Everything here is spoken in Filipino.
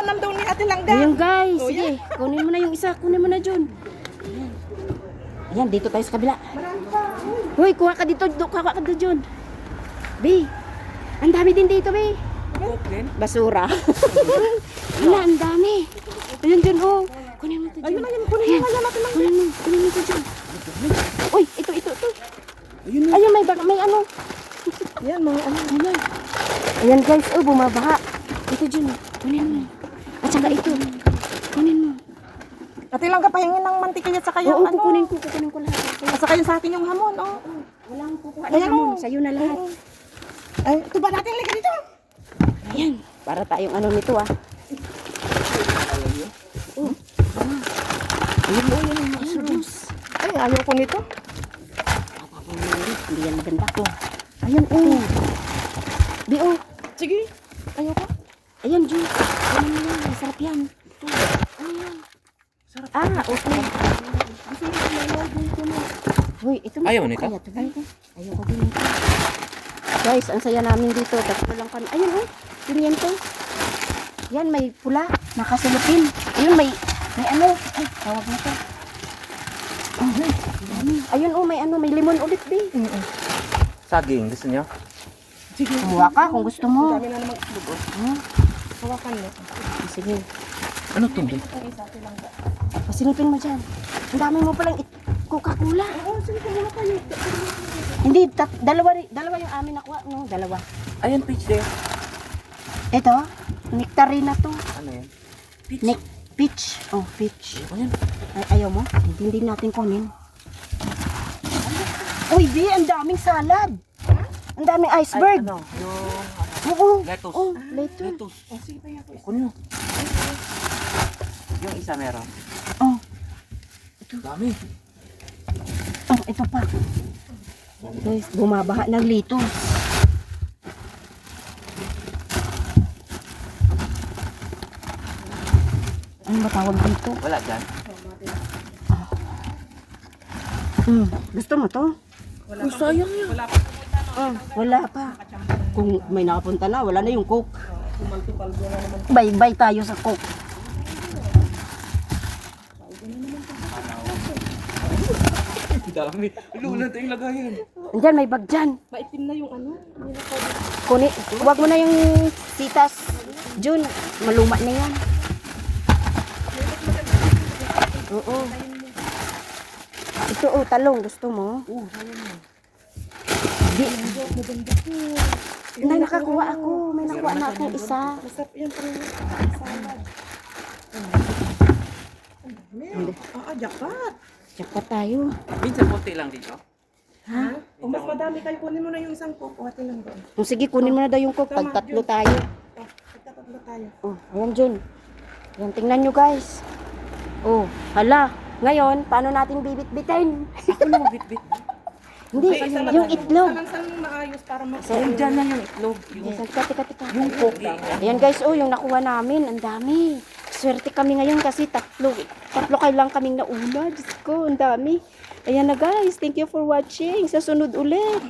ulam daw ni Ate Langga. Ayun guys, Oh, sige. Kunin mo na yung isa. Kunin mo na, Jun. Ayan. Ayan, dito tayo sa kabila. Marami pa. Hoy, kuha ka dito. Kuha ka dito, Jun. Be, ang dami din dito, Be. Basura. Wala, ang dami. Ayun, Jun, oh. Kunin mo ito, Jun. Ayun, kunin mo nga yan, Ate Langga. Kunin mo ito, Jun. Uy, ito. Ayun, may ano. Yan, mga ano. Ayan. Ayan guys, oh, bumabaha. Ito, Jun. Kunin mo. At saka ito. Kunin mo. Ate Langga, pahingin ng mantikilya sa kayo. Oo, kukunin ko lahat. At saka yun sa akin yung hamon, oh. Walang kukuha. Ayan, Ayan, oh. sa'yo na lahat. Ay, ito ba natin liga dito? Ayan. Para tayong ano nito, ah. Oh. Ayun mo, yun ang mga juice. Ay, ayaw ko nito. Hindi yan maganda ko. Ayan, oh. Di, oh. Sige, ayaw ko. Ayan, juice. Ayan mo yan. Masarap yan. Ito. Ano yan? Sarap. Ah, okay. Hoy, ito mo. Ayaw nito? Ayaw ko din ito. Guys, ang saya namin dito. Tatlo lang kami. Ayun, oh. Tingnan to. Yan, may pula. Nakasulupin. Ayun, may ano. Ay, tawag na to. Ayun, oh, may ano. May limon ulit, be. Saging, gusto nyo? Sige. Kumuha ka kung gusto mo. Ang dami na namang dugo. Hawakan mo. Sige. Ano to? Pasilipin mo dyan. Ang dami mo palang Coca-Cola. Oo, sige, kumuha kayo. Hindi, dalawa yung amin nakuha. No, dalawa. Ayan, peach there. Ito, nectarina to. Ano yan? Peach. Oh, peach. Ayan. Ay, ayaw mo? Hindi natin kunin. Uy, di, ang daming salad. Ang daming Ay, iceberg. ano? Yung Oo. lettuce. Oh, lettuce. lettuce. Oh, sige, pahiya ko. Kunin mo. Yung isa meron. Oh, Dami. oh, ito pa. Guys, bumabaha ng lettuce. Ano ba tawag dito? Wala dyan. Gusto mo to? Wala Oh, sayang yan. Wala pa. Wala pa. Kung may nakapunta na, wala na yung coke. Kumalto-kalbo na naman. Bye-bye tayo sa coke. Dami. Lula ito yung lagayan. Andyan, may bag dyan. Maitim na yung ano. Hindi na pwede. Huwag mo na yung sitas. Jun, maluma na yan. Oo. Ito, oh, talong. Gusto mo? Di. May nakakuha ako. May nakuha na akong isa. Masarap yan pa rin. Salad. Jackpot. Jackpot tayo. Minsan konti lang dito. Ha? O mas madami kayo, kunin mo na yung isang coke. O, Ate Langga. Kung sige, kunin mo na daw yung coke. Pag tatlo tayo. Oh, pagkatatlo tayo. Oh, ayan Jun. Ayan, tingnan nyo guys. Oh, hala. Ngayon, paano natin bibit-bitin? Ako na magbitbit. Hindi, yung itlog. Salang maayos para Yung dyan lang yung itlog. Yung Tika. yung coke. Ayan guys, oh, yung nakuha namin, ang dami. Swerte kami ngayon kasi tatlo kayo lang kaming nauna. Diyos ko, ang dami. Ayan na guys, thank you for watching. Sa sunod ulit.